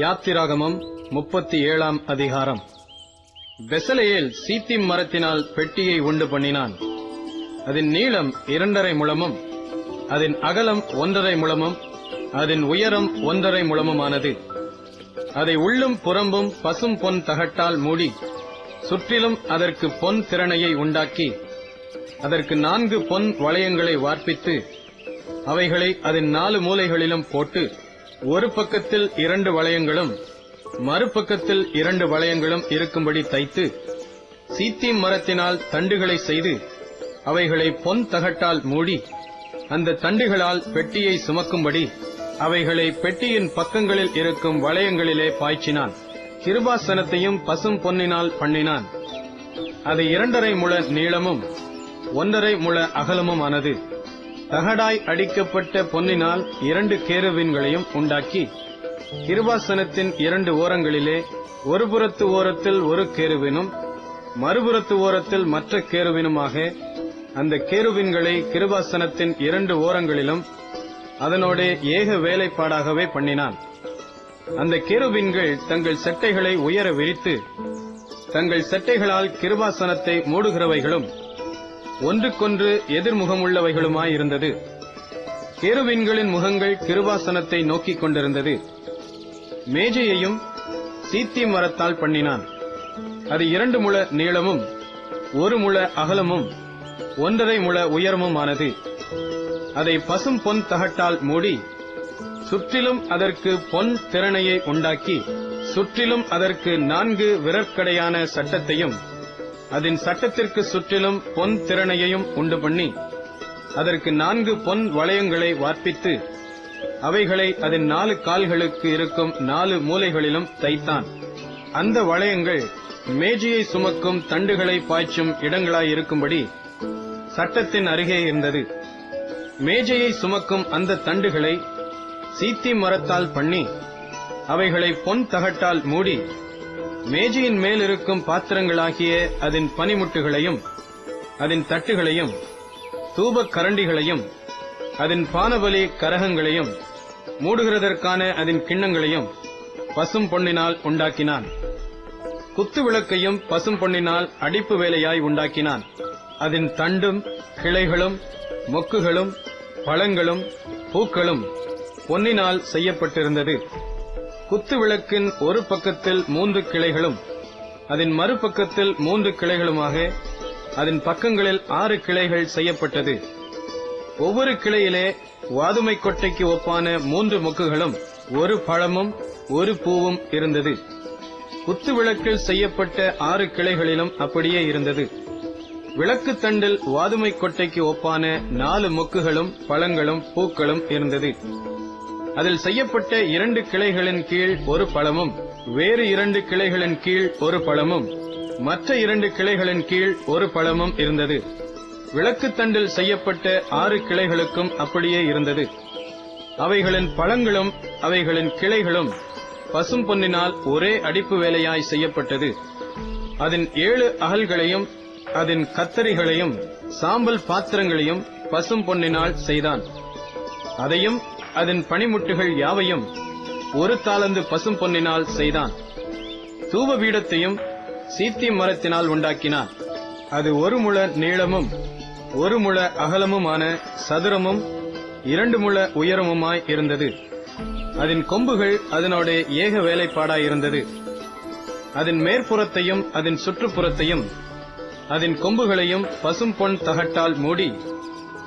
யாத்திராகமம் 37 அதிகாரம். பெசலெயேல் சீத்திம் மரத்தினால் பெட்டியை உண்டு பண்ணினான். அதன் நீளம் 2.5 முழமும், அதன் அகலம் 1.5 முழமும், அதன் உயரம் 1.5 முழமுமானது. அதை உள்ளும் புறம்பும் பசும் பொன் தகட்டால் மூடி, சுற்றிலும் அதற்கு பொன் திறனையை உண்டாக்கி, அதற்கு 4 பொன் வளையங்களை வார்ப்பித்து, அவைகளை அதன் 4 மூலைகளிலும் போட்டு, ஒரு பக்கத்தில் 2 வளையங்களும் மறுபக்கத்தில் 2 வளையங்களும் இருக்கும்படி தைத்து, சீத்திம் மரத்தினால் தண்டுகளை செய்து, அவைகளை பொன் தகட்டால் மூடி, அந்த தண்டுகளால் பெட்டியை சுமக்கும்படி அவைகளை பெட்டியின் பக்கங்களில் இருக்கும் வளையங்களிலே பாய்ச்சினான். கிருபாசனத்தையும் பசும் பொன்னினால் பண்ணினான். அது 2.5 முழ நீளமும் 1.5 முழ அகலமும் ஆனது. தகடாய் அடிக்கப்பட்ட பொன்னினால் 2 கேருபீன்களையும் உண்டாக்கி, கிருபாசனத்தின் 2 ஓரங்களிலே ஒரு புறத்து ஓரத்தில் ஒரு கேருபீனும் மறுபுறத்து ஓரத்தில் மற்ற கேருபீனுமாக அந்த கேருபீன்களை கிருபாசனத்தின் 2 ஓரங்களிலும் அதனோட ஏக வேலைப்பாடாகவே பண்ணினான். அந்த கேருபீன்கள் தங்கள் செட்டைகளை உயர விரித்து, தங்கள் செட்டைகளால் கிருபாசனத்தை மூடுகிறவைகளும் ஒன்றுக்கொன்று எதிர்முகமுள்ளவைகளுமாயிருந்தது. கேருபீன்களின் முகங்கள் கிருபாசனத்தை நோக்கிக் கொண்டிருந்தது. மேஜையையும் சீத்திம் மரத்தால் பண்ணினான். அது 2 முழ நீளமும் 1 முழ அகலமும் 1.5 முழ உயரமுமானது. அதை பசும் பொன் தகட்டால் மூடி, சுற்றிலும் அதற்கு பொன் திறனையை உண்டாக்கி, சுற்றிலும் அதற்கு 4 விரற்கடையான சட்டத்தையும் அதன் சட்டத்திற்கு சுற்றிலும் பொன் திறனையையும் உண்டு பண்ணி, அதற்கு 4 பொன் வளையங்களை வார்ப்பித்து, அவைகளை அதன் 4 கால்களுக்கு இருக்கும் 4 மூலைகளிலும் தைத்தான். அந்த வளையங்கள் மேஜையை சுமக்கும் தண்டுகளை பாய்ச்சும் இடங்களாயிருக்கும்படி சட்டத்தின் அருகே இருந்தது. மேஜையை சுமக்கும் அந்த தண்டுகளை சீத்திம் மரத்தால் பண்ணி, அவைகளை பொன் தகட்டால் மூடி, மேஜையின் மேல் இருக்கும் பாத்திரங்களாகிய அதன் பனிமுட்டுகளையும் அதன் தட்டுகளையும் தூப கரண்டிகளையும் அதன் பானபலி கரகங்களையும் மூடுகிறதற்கான அதன் கிண்ணங்களையும் பசும் பொன்னினால் உண்டாக்கினான். குத்து விளக்கையும் பசும் பொன்னினால் அடிப்பு வேலையாய் உண்டாக்கினான். அதன் தண்டும் கிளைகளும் மொக்குகளும் பழங்களும் பூக்களும் பொன்னினால் செய்யப்பட்டிருந்தது. குத்து விளக்கின் ஒரு பக்கத்தில் 3 கிளைகளும் அதன் மறுபக்கத்தில் 3 கிளைகளுமாக அதன் பக்கங்களில் 6 கிளைகள் செய்யப்பட்டது. ஒவ்வொரு கிளையிலே வாதுமை கொட்டைக்கு ஒப்பான 3 மொக்குகளும் 1 பழமும் 1 பூவும் இருந்தது. குத்து விளக்கில் செய்யப்பட்ட 6 கிளைகளிலும் அப்படியே இருந்தது. விளக்கு தண்டில் வாதுமை கொட்டைக்கு ஒப்பான 4 மொக்குகளும் பழங்களும் பூக்களும் இருந்தது. அதில் செய்யப்பட்ட 2 கிளைகளின் கீழ் 1 பழமும், வேறு 2 கிளைகளின் கீழ் 1 பழமும், மற்ற 2 கிளைகளின் கீழ் 1 பழமும் இருந்தது. விளக்கு தண்டில் செய்யப்பட்ட 6 கிளைகளுக்கும் அப்படியே இருந்தது. அவைகளின் பழங்களும் அவைகளின் கிளைகளும் பசும் பொன்னினால் ஒரே அடிப்பு வேலையாய் செய்யப்பட்டது. அதன் 7 அகல்களையும் அதன் கத்தரிகளையும் சாம்பல் பாத்திரங்களையும் பசும் பொன்னினால் செய்தான். அதையும் அதன் பனிமுட்டுகள் யாவையும் 1 தாலந்து பசும் பொன்னினால் செய்தான். தூப பீடத்தையும் சீத்திம் மரத்தினால் உண்டாக்கினான். அது 1 முழ நீளமும் 1 முழ அகலமுமான சதுரமும் 2 முழ உயரமுமாய் இருந்தது. அதன் கொம்புகள் அதனோட ஏக வேலைப்பாடாயிருந்தது. அதன் மேற்புறத்தையும் அதன் சுற்றுப்புறத்தையும் அதன் கொம்புகளையும் பசும் பொன் தகட்டால் மூடி,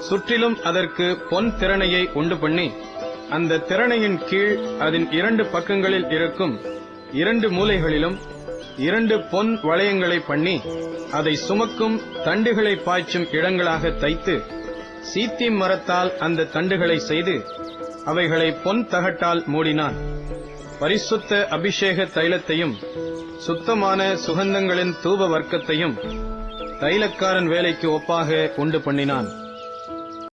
சுற்றிலும் அதற்கு பொன் திறனையை உண்டு பண்ணி, அந்த திறனையின் கீழ் அதன் 2 பக்கங்களில் இருக்கும் 2 மூலைகளிலும் 2 பொன் வளையங்களை பண்ணி, அதை சுமக்கும் தண்டுகளை பாய்ச்சும் இடங்களாக தைத்து, சீத்திம் மரத்தால் அந்த தண்டுகளை செய்து, அவைகளை பொன் தகட்டால் மூடினான். பரிசுத்த அபிஷேக தைலத்தையும் சுத்தமான சுகந்தங்களின் தூப வர்க்கத்தையும் தைலக்காரன் வேலைக்கு ஒப்பாக உண்டு பண்ணினான்.